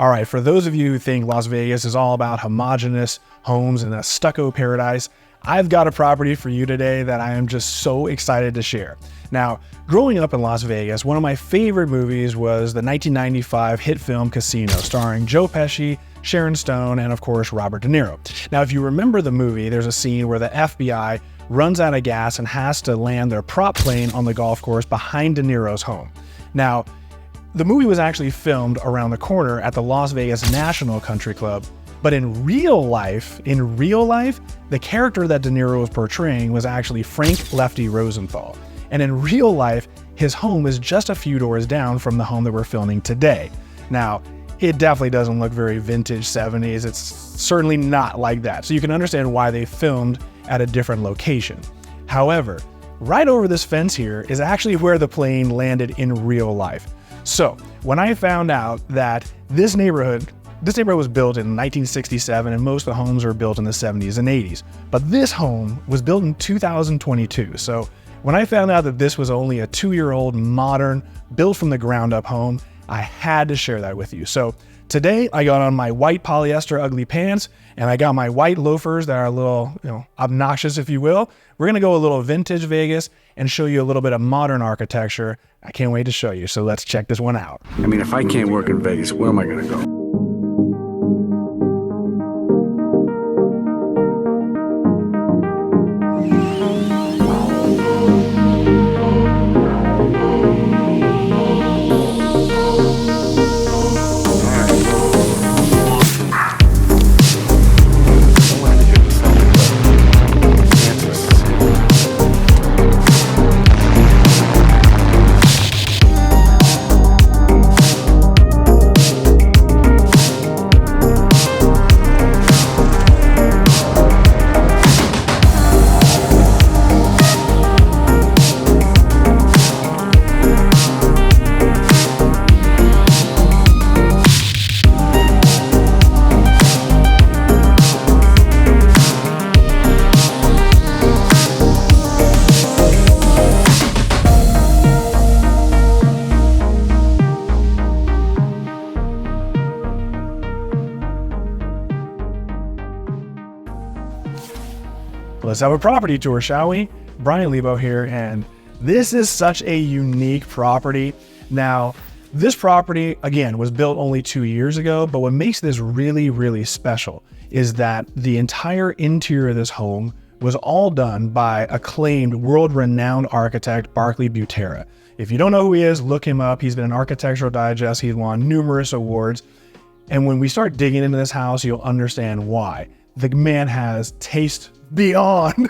All right, for those of you who think Las Vegas is all about homogeneous homes and a stucco paradise, I've got a property for you today that I am just so excited to share. Now, growing up in Las Vegas, one of my favorite movies was the 1995 hit film Casino, starring Joe Pesci, Sharon Stone, and of course, Robert De Niro. Now, if you remember the movie, there's a scene where the FBI runs out of gas and has to land their prop plane on the golf course behind De Niro's home. Now, the movie was actually filmed around the corner at the Las Vegas National Country Club, but in real life, the character that De Niro was portraying was actually Frank Lefty Rosenthal. And in real life, his home is just a few doors down from the home that we're filming today. Now, it definitely doesn't look very vintage 70s. It's certainly not like that. So you can understand why they filmed at a different location. However, right over this fence here is actually where the plane landed in real life. So when I found out that this neighborhood was built in 1967 and most of the homes were built in the 70s and 80s, but this home was built in 2022. So when I found out that this was only a 2-year-old modern, built from the ground up home, I had to share that with you. So today I got on my white polyester ugly pants and I got my white loafers that are a little, obnoxious, if you will. We're gonna go a little vintage Vegas and show you a little bit of modern architecture. I can't wait to show you, so let's check this one out. I mean, if I can't work in Vegas, where am I gonna go? Let's have a property tour, shall we? Bryan LEBO here, and this is such a unique property. Now, this property, again, was built only 2 years ago, but what makes this really, really special is that the entire interior of this home was all done by acclaimed, world-renowned architect Barclay Butera. If you don't know who he is, look him up. He's been in Architectural Digest. He's won numerous awards. And when we start digging into this house, you'll understand why. The man has taste beyond.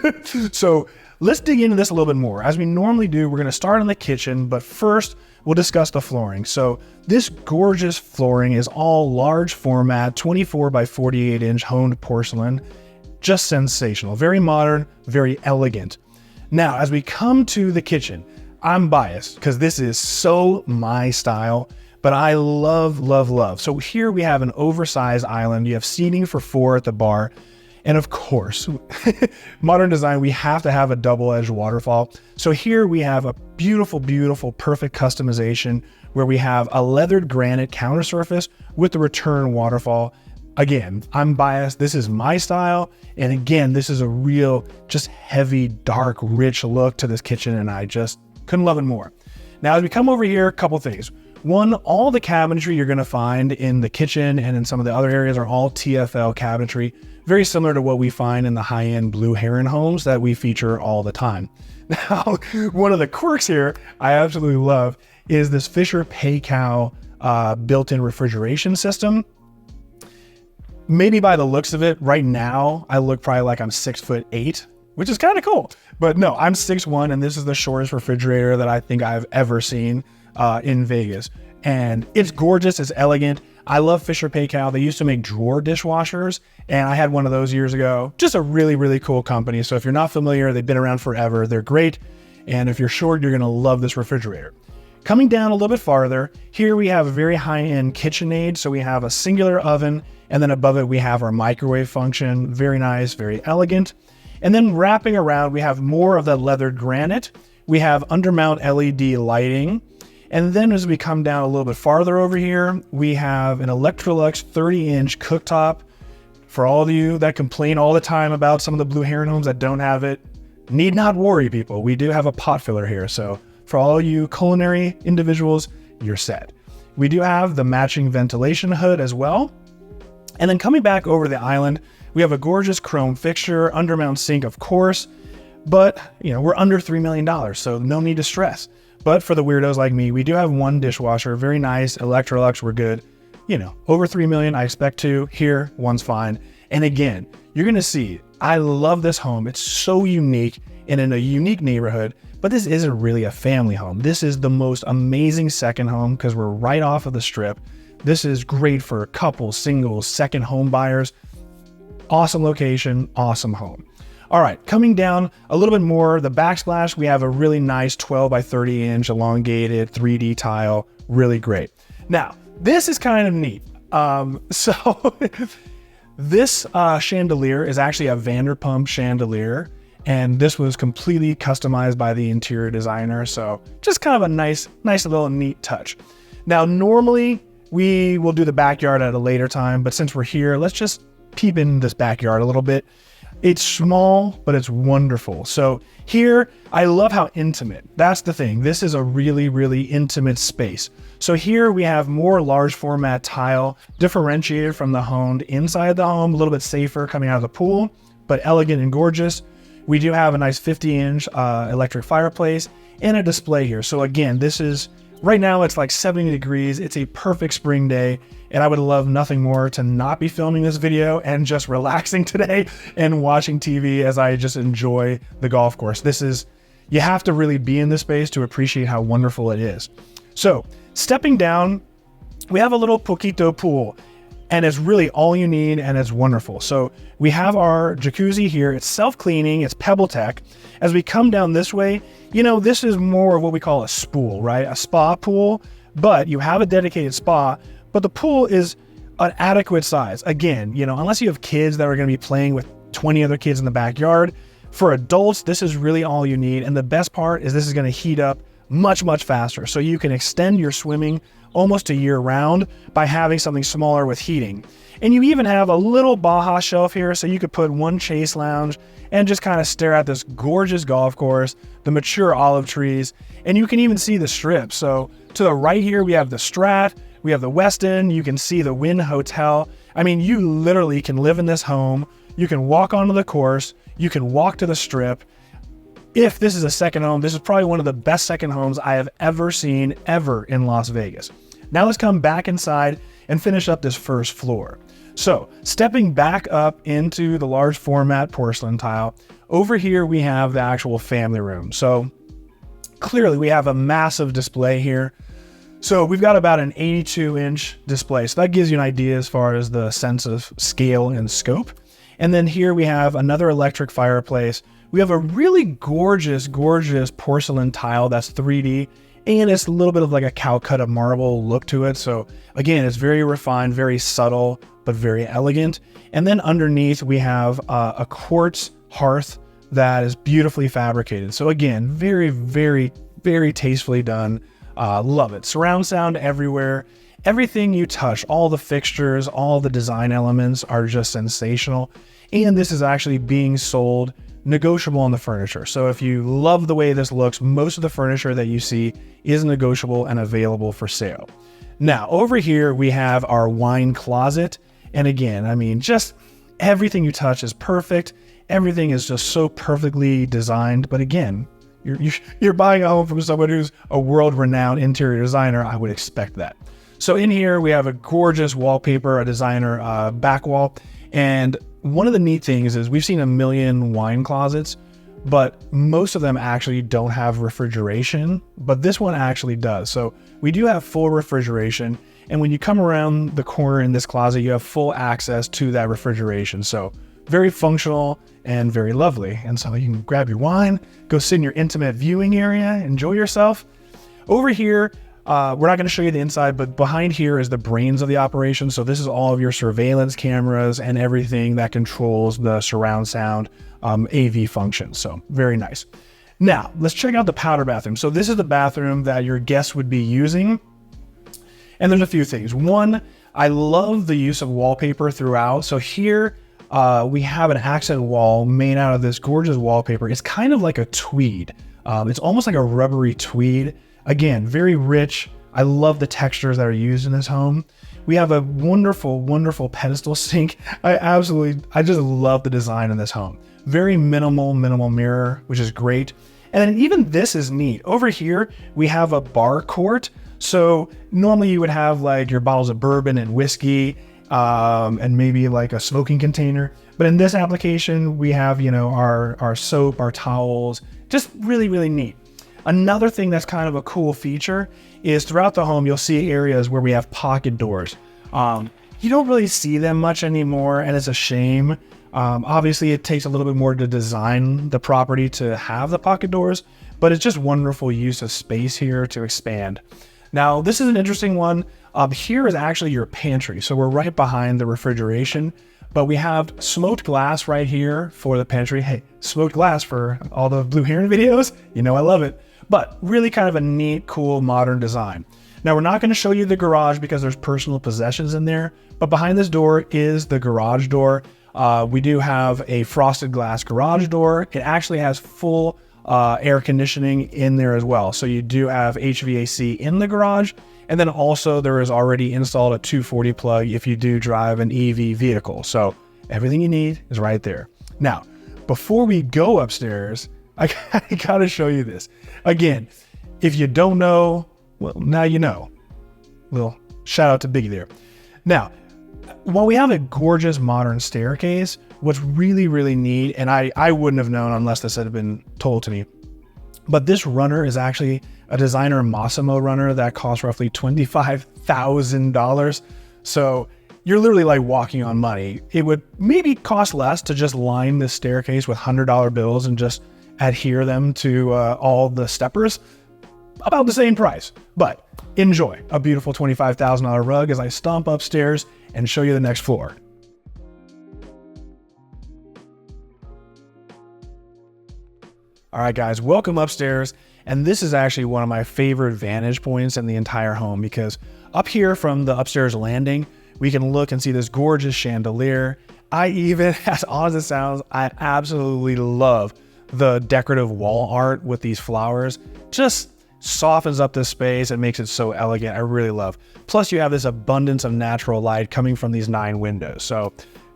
So let's dig into this a little bit more. As we normally do, we're going to start in the kitchen, but first we'll discuss the flooring. So this gorgeous flooring is all large format, 24 by 48 inch honed porcelain. Just sensational, very modern, very elegant. Now, as we come to the kitchen, I'm biased because this is so my style, but I love, love, love. So here we have an oversized island. You have seating for 4 at the bar. And of course, modern design, we have to have a double-edged waterfall. So here we have a beautiful, beautiful, perfect customization where we have a leathered granite counter surface with the return waterfall. Again, I'm biased. This is my style. And again, this is a real, just heavy, dark, rich look to this kitchen. And I just couldn't love it more. Now, as we come over here, a couple things. One, all the cabinetry you're going to find in the kitchen and in some of the other areas are all TFL cabinetry, very similar to what we find in the high-end Blue Heron homes that we feature all the time. Now, one of the quirks here I absolutely love is this Fisher Paykel built-in refrigeration system. Maybe by the looks of it, right now, I look probably like I'm 6'8", which is kind of cool. But no, I'm 6'1", and this is the shortest refrigerator that I think I've ever seen in Vegas. And it's gorgeous, it's elegant. I love Fisher Paykel. They used to make drawer dishwashers, and I had one of those years ago. Just a really, really cool company. So if you're not familiar, they've been around forever. They're great. And if you're short, you're gonna love this refrigerator. Coming down a little bit farther, here we have a very high-end KitchenAid. So we have a singular oven, and then above it, we have our microwave function. Very nice, very elegant. And then wrapping around, we have more of the leathered granite. We have undermount LED lighting. And then as we come down a little bit farther over here, we have an Electrolux 30-inch cooktop. For all of you that complain all the time about some of the Blue Heron homes that don't have it, need not worry, people. We do have a pot filler here. So for all you culinary individuals, you're set. We do have the matching ventilation hood as well. And then coming back over the island, we have a gorgeous chrome fixture, undermount sink, of course, but we're under $3 million, so no need to stress. But for the weirdos like me, we do have one dishwasher, very nice. Electrolux, we're good. Over 3 million, I expect two. Here, one's fine. And again, you're gonna see, I love this home. It's so unique and in a unique neighborhood, but this isn't really a family home. This is the most amazing second home because we're right off of the strip. This is great for couples, singles, second home buyers. Awesome location, awesome home. All right, coming down a little bit more, the backsplash, we have a really nice 12 by 30 inch elongated 3D tile, really great. Now, this is kind of neat. So this chandelier is actually a Vanderpump chandelier, and this was completely customized by the interior designer. So just kind of a nice little neat touch. Now, normally we will do the backyard at a later time, but since we're here, let's just peep in this backyard a little bit. It's small, but it's wonderful. So here, I love how intimate. That's the thing. This is a really, really intimate space. So here we have more large format tile, differentiated from the home inside the home, a little bit safer coming out of the pool, but elegant and gorgeous. We do have a nice 50-inch electric fireplace and a display here. So again, this is, right now it's like 70 degrees. It's a perfect spring day. And I would love nothing more to not be filming this video and just relaxing today and watching TV as I just enjoy the golf course. You have to really be in this space to appreciate how wonderful it is. So stepping down, we have a little poquito pool, and it's really all you need, and it's wonderful. So we have our jacuzzi here. It's self-cleaning, it's Pebble Tech. As we come down this way, this is more of what we call a spool, right? A spa pool, but you have a dedicated spa, but the pool is an adequate size. Again, unless you have kids that are going to be playing with 20 other kids in the backyard, for adults, this is really all you need. And the best part is this is going to heat up much, much faster. So you can extend your swimming almost to year round by having something smaller with heating. And you even have a little Baja shelf here, so you could put one chase lounge and just kind of stare at this gorgeous golf course, the mature olive trees, and you can even see the strip. So to the right here, we have the Strat, we have the Westin, you can see the Wynn Hotel. I mean, you literally can live in this home, you can walk onto the course, you can walk to the strip. If this is a second home, this is probably one of the best second homes I have ever seen in Las Vegas. Now let's come back inside and finish up this first floor. So stepping back up into the large format porcelain tile, over here we have the actual family room. So clearly we have a massive display here. So we've got about an 82-inch display. So that gives you an idea as far as the sense of scale and scope. And then here we have another electric fireplace. We have a really gorgeous, gorgeous porcelain tile that's 3D, and it's a little bit of like a Calcutta marble look to it. So again, it's very refined, very subtle, but very elegant. And then underneath we have a quartz hearth that is beautifully fabricated. So again, very, very, very tastefully done. Love it. Surround sound everywhere. Everything you touch, all the fixtures, all the design elements are just sensational. And this is actually being sold negotiable on the furniture. So if you love the way this looks, most of the furniture that you see is negotiable and available for sale. Now over here we have our wine closet. And again, I mean, just everything you touch is perfect. Everything is just so perfectly designed. But again, you're buying a home from someone who's a world-renowned interior designer. I would expect that. So in here we have a gorgeous wallpaper, a designer back wall. And one of the neat things is we've seen a million wine closets, but most of them actually don't have refrigeration, but this one actually does. So we do have full refrigeration. And when you come around the corner in this closet, you have full access to that refrigeration. So very functional and very lovely. And so you can grab your wine, go sit in your intimate viewing area, enjoy yourself. Over here, we're not going to show you the inside, but behind here is the brains of the operation. So this is all of your surveillance cameras and everything that controls the surround sound AV function. So very nice. Now, let's check out the powder bathroom. So this is the bathroom that your guests would be using. And there's a few things. One, I love the use of wallpaper throughout. So here we have an accent wall made out of this gorgeous wallpaper. It's kind of like a tweed. It's almost like a rubbery tweed. Again, very rich. I love the textures that are used in this home. We have a wonderful, wonderful pedestal sink. I just love the design in this home. Very minimal mirror, which is great. And then even this is neat. Over here, we have a bar court. So normally you would have like your bottles of bourbon and whiskey, and maybe like a smoking container. But in this application, we have, our soap, our towels, just really, really neat. Another thing that's kind of a cool feature is throughout the home, you'll see areas where we have pocket doors. You don't really see them much anymore, and it's a shame. Obviously, it takes a little bit more to design the property to have the pocket doors, but it's just wonderful use of space here to expand. Now, this is an interesting one. Here is actually your pantry. So we're right behind the refrigeration, but we have smoked glass right here for the pantry. Hey, smoked glass for all the Blue Heron videos. I love it. But really kind of a neat, cool, modern design. Now, we're not going to show you the garage because there's personal possessions in there, but behind this door is the garage door. We do have a frosted glass garage door. It actually has full air conditioning in there as well. So you do have HVAC in the garage. And then also there is already installed a 240 plug if you do drive an EV vehicle. So everything you need is right there. Now, before we go upstairs, I gotta show you this. Again, if you don't know, well, now you know. Little shout out to Biggie there. Now, while we have a gorgeous modern staircase, what's really, really neat, and I wouldn't have known unless this had been told to me, but this runner is actually a designer Massimo runner that costs roughly $25,000. So you're literally like walking on money. It would maybe cost less to just line this staircase with $100 bills and just adhere them to all the steppers. About the same price, but enjoy a beautiful $25,000 rug as I stomp upstairs and show you the next floor. All right, guys, welcome upstairs. And this is actually one of my favorite vantage points in the entire home because up here from the upstairs landing, we can look and see this gorgeous chandelier. I even, as odd as it sounds, I absolutely love the decorative wall art with these flowers. Just softens up this space and makes it so elegant. I really love. Plus you have this abundance of natural light coming from these 9 windows. So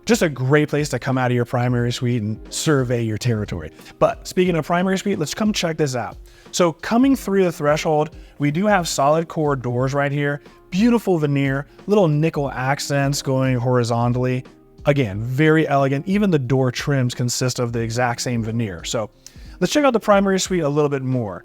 just a great place to come out of your primary suite and survey your territory. But speaking of primary suite, let's come check this out. So coming through the threshold, we do have solid core doors right here. Beautiful veneer, little nickel accents going horizontally. Again, very elegant. Even the door trims consist of the exact same veneer. So let's check out the primary suite a little bit more.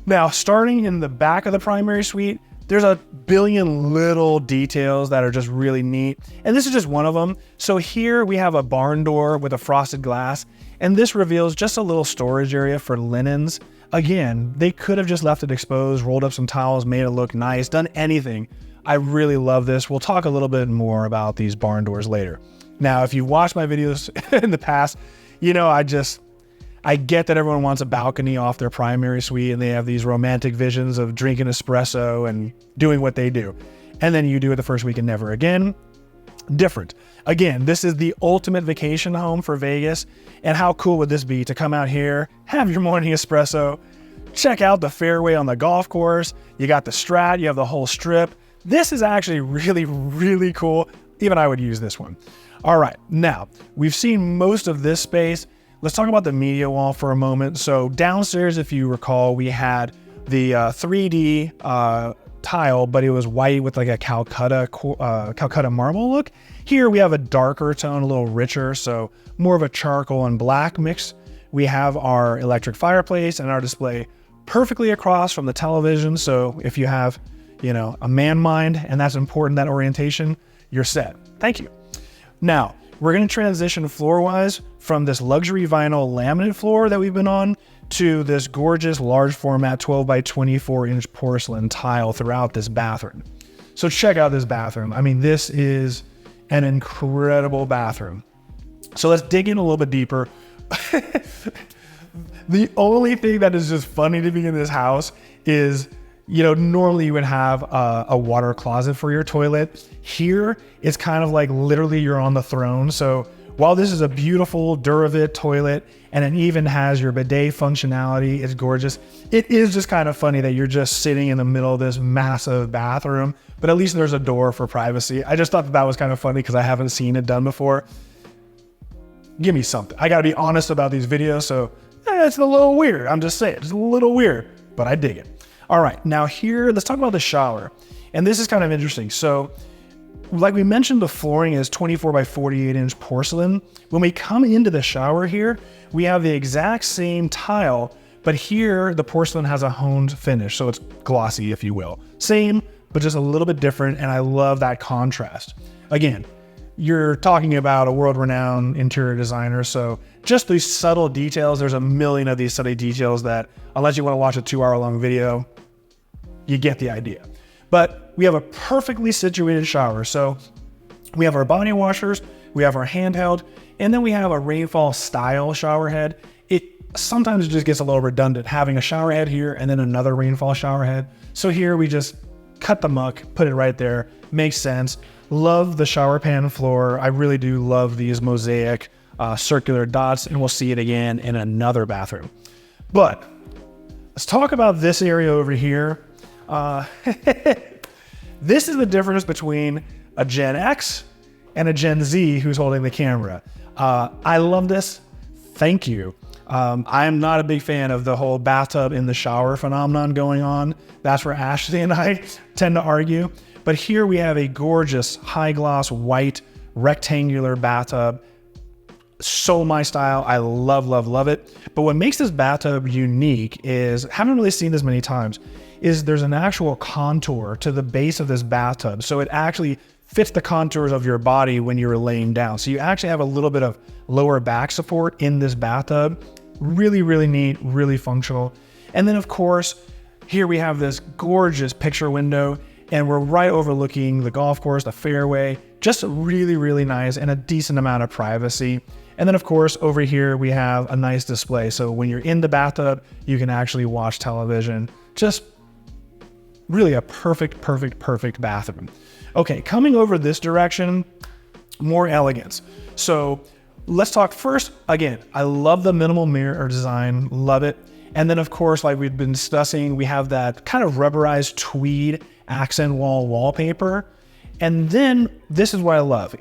Now, starting in the back of the primary suite, there's a billion little details that are just really neat. And this is just one of them. So here we have a barn door with a frosted glass, and this reveals just a little storage area for linens. Again, they could have just left it exposed, rolled up some towels, made it look nice, done anything. I really love this. We'll talk a little bit more about these barn doors later. Now, if you've watched my videos in the past, I get that everyone wants a balcony off their primary suite and they have these romantic visions of drinking espresso and doing what they do. And then you do it the first week and never again. Different. Again, this is the ultimate vacation home for Vegas. And how cool would this be to come out here, have your morning espresso, check out the fairway on the golf course. You got the Strat, you have the whole strip. This is actually really, really cool. Even I would use this one. All right, now we've seen most of this space. Let's talk about the media wall for a moment. So downstairs, if you recall, we had the 3D tile, but it was white with like a Calcutta marble look. Here we have a darker tone, a little richer, so more of a charcoal and black mix. We have our electric fireplace and our display perfectly across from the television. So if you have, a man mind and that's important, that orientation, you're set. Thank you. Now, we're going to transition floor-wise from this luxury vinyl laminate floor that we've been on to this gorgeous large format 12 by 24 inch porcelain tile throughout this bathroom. So check out this bathroom. I mean, this is an incredible bathroom. So let's dig in a little bit deeper. The only thing that is just funny to me in this house is, you know, normally you would have a water closet for your toilet. Here, it's kind of like literally you're on the throne. So while this is a beautiful Duravit toilet and it even has your bidet functionality, it's gorgeous. It is just kind of funny that you're just sitting in the middle of this massive bathroom, but at least there's a door for privacy. I just thought that was kind of funny because I haven't seen it done before. Give me something. I got to be honest about these videos. So it's a little weird. I'm just saying, it's a little weird, but I dig it. All right, now here, let's talk about the shower. And this is kind of interesting. So like we mentioned, the flooring is 24 by 48 inch porcelain. When we come into the shower here, we have the exact same tile, but here the porcelain has a honed finish. So it's glossy, if you will. Same, but just a little bit different. And I love that contrast. Again, you're talking about a world-renowned interior designer. So just these subtle details, there's a million of these subtle details that, unless you want to watch a 2-hour-long video, you get the idea. But we have a perfectly situated shower. So we have our body washers, we have our handheld, and then we have a rainfall style shower head. It sometimes just gets a little redundant having a shower head here and then another rainfall shower head. So here we just cut the muck, put it right there, makes sense. Love the shower pan floor. I really do love these mosaic circular dots, and we'll see it again in another bathroom. But let's talk about this area over here. This is the difference between a Gen X and a Gen Z who's holding the camera. I love this. Thank you. I'm not a big fan of the whole bathtub in the shower phenomenon going on. That's where Ashley and I tend to argue. But here we have a gorgeous high gloss white rectangular bathtub. So my style. I love, love, love it. But what makes this bathtub unique is, haven't really seen this many times, is there's an actual contour to the base of this bathtub. So it actually fits the contours of your body when you're laying down. So you actually have a little bit of lower back support in this bathtub. Really, really neat, really functional. And then of course, here we have this gorgeous picture window, and we're right overlooking the golf course, the fairway, just really, really nice and a decent amount of privacy. And then of course, over here, we have a nice display. So when you're in the bathtub, you can actually watch television. Just really a perfect, perfect, perfect bathroom. Okay, coming over this direction, more elegance. So let's talk first, again, I love the minimal mirror design, love it. And then of course, like we've been discussing, we have that kind of rubberized tweed accent wall wallpaper. And then this is what I love.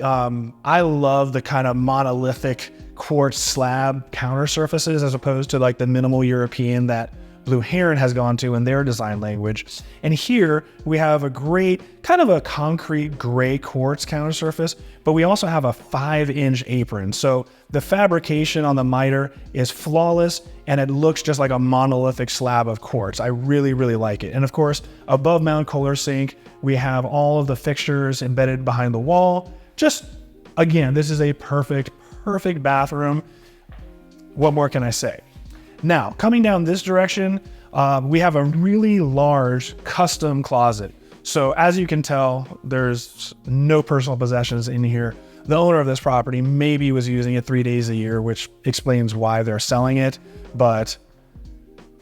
I love the kind of monolithic quartz slab counter surfaces as opposed to like the minimal European that Blue Heron has gone to in their design language. And here we have a great kind of a concrete gray quartz counter surface, but we also have a 5-inch apron. So the fabrication on the miter is flawless and it looks just like a monolithic slab of quartz. I really, really like it. And of course, above mount Kohler sink, we have all of the fixtures embedded behind the wall. Just, again, this is a perfect, perfect bathroom. What more can I say? Now, coming down this direction, we have a really large custom closet. So as you can tell, there's no personal possessions in here. The owner of this property maybe was using it 3 days a year, which explains why they're selling it. But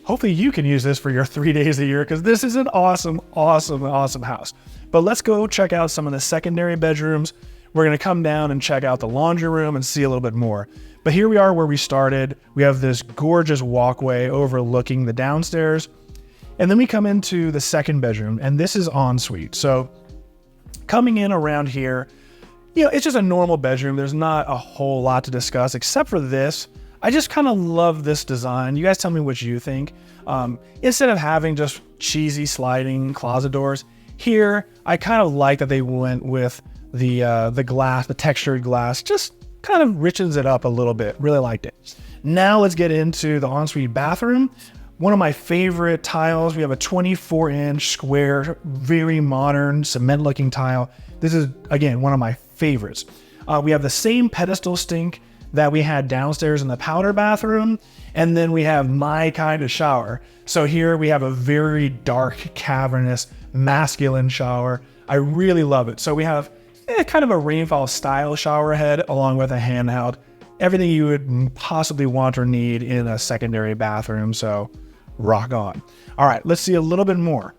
hopefully you can use this for your 3 days a year because this is an awesome, awesome, awesome house. But let's go check out some of the secondary bedrooms. We're going to come down and check out the laundry room and see a little bit more. But here we are where we started. We have this gorgeous walkway overlooking the downstairs. And then we come into the second bedroom, and this is ensuite. So coming in around here, you know, it's just a normal bedroom. There's not a whole lot to discuss except for this. I just kind of love this design. You guys tell me what you think. Instead of having just cheesy sliding closet doors, here I kind of like that they went with the glass, the textured glass, just kind of richens it up a little bit. Really liked it. Now let's get into the ensuite bathroom. One of my favorite tiles. We have a 24-inch square, very modern cement looking tile. This is, again, one of my favorites. We have the same pedestal sink that we had downstairs in the powder bathroom. And then we have my kind of shower. So here we have a very dark, cavernous, masculine shower. I really love it. So we have kind of a rainfall style shower head along with a handheld. everything you would possibly want or need in a secondary bathroom. So rock on. All right, let's see a little bit more.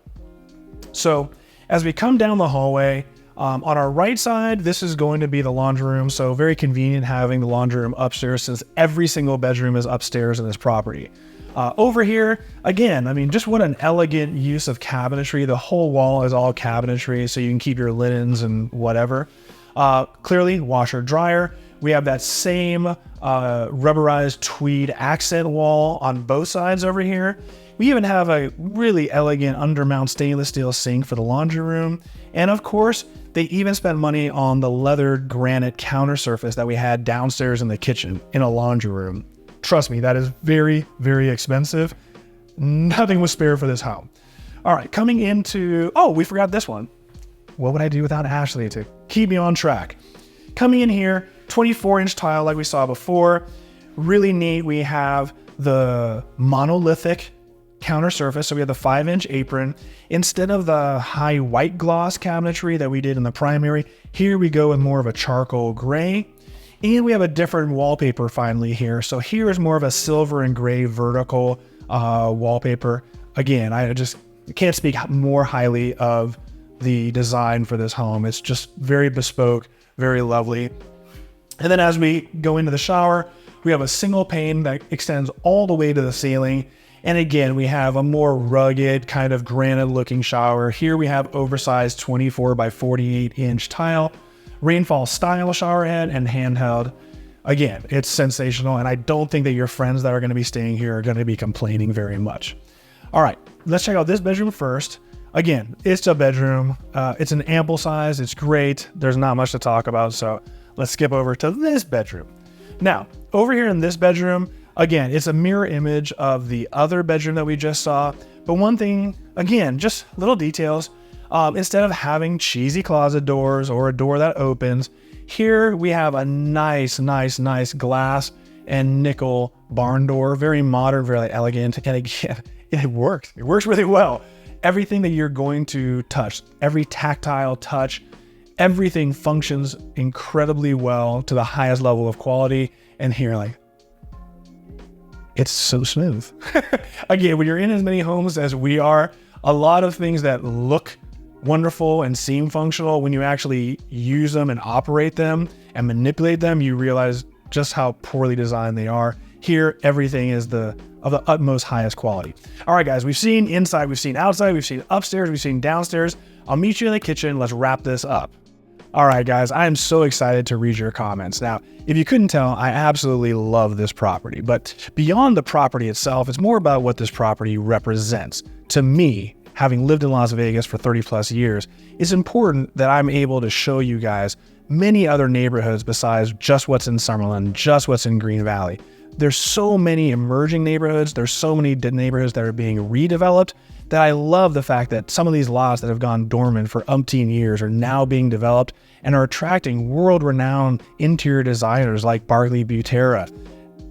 So as we come down the hallway, on our right side, this is going to be the laundry room. So very convenient having the laundry room upstairs, since every single bedroom is upstairs in this property. Over here, again, I mean, just what an elegant use of cabinetry. The whole wall is all cabinetry, so you can keep your linens and whatever. Clearly, washer dryer. We have that same rubberized tweed accent wall on both sides over here. We even have a really elegant undermount stainless steel sink for the laundry room. And of course, they even spent money on the leathered granite counter surface that we had downstairs in the kitchen in a laundry room. Trust me, that is very, very expensive. Nothing was spared for this home. All right, coming into, oh, we forgot this one. What would I do without Ashley to keep me on track? Coming in here, 24-inch tile like we saw before. Really neat. We have the monolithic counter surface. So we have the 5-inch apron. Instead of the high white gloss cabinetry that we did in the primary, here we go with more of a charcoal gray. And we have a different wallpaper finally here. So here is more of a silver and gray vertical wallpaper. Again, I just can't speak more highly of the design for this home. It's just very bespoke, very lovely. And then as we go into the shower, we have a single pane that extends all the way to the ceiling. And again, we have a more rugged kind of granite looking shower. Here we have oversized 24 by 48 inch tile, rainfall style shower head, and handheld. Again, it's sensational. And I don't think that your friends that are going to be staying here are going to be complaining very much. All right, let's check out this bedroom first. Again, it's a bedroom. It's an ample size. It's great. There's not much to talk about. So let's skip over to this bedroom. Now, over here in this bedroom, again, it's a mirror image of the other bedroom that we just saw. But one thing, again, just little details. Instead of having cheesy closet doors or a door that opens, here we have a nice glass and nickel barn door. Very modern, very elegant. And again, it works. It works really well. Everything that you're going to touch, every tactile touch, everything functions incredibly well to the highest level of quality. And here, like, it's so smooth. Again, when you're in as many homes as we are, a lot of things that look wonderful and seem functional, when you actually use them and operate them and manipulate them, you realize just how poorly designed they are. Here, everything is of the utmost highest quality. All right, guys, we've seen inside, we've seen outside, we've seen upstairs, we've seen downstairs. I'll meet you in the kitchen. Let's wrap this up. All right, guys, I am so excited to read your comments. Now, if you couldn't tell, I absolutely love this property, but beyond the property itself, it's more about what this property represents. To me, having lived in Las Vegas for 30 plus years, it's important that I'm able to show you guys many other neighborhoods besides just what's in Summerlin, just what's in Green Valley. There's so many emerging neighborhoods. There's so many neighborhoods that are being redeveloped that I love the fact that some of these lots that have gone dormant for umpteen years are now being developed and are attracting world-renowned interior designers like Barclay Butera.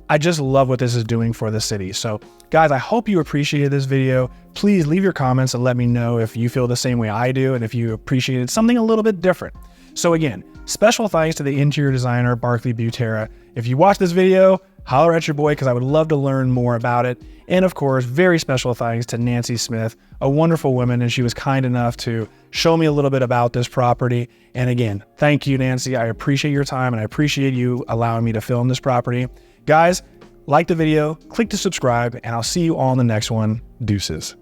I just love what this is doing for the city. So guys, I hope you appreciated this video. Please leave your comments and let me know if you feel the same way I do and if you appreciated something a little bit different. So again, special thanks to the interior designer, Barclay Butera. If you watch this video, holler at your boy because I would love to learn more about it. And of course, very special thanks to Nancy Smith, a wonderful woman, and she was kind enough to show me a little bit about this property. And again, thank you, Nancy. I appreciate your time and I appreciate you allowing me to film this property. Guys, like the video, click to subscribe, and I'll see you all in the next one. Deuces.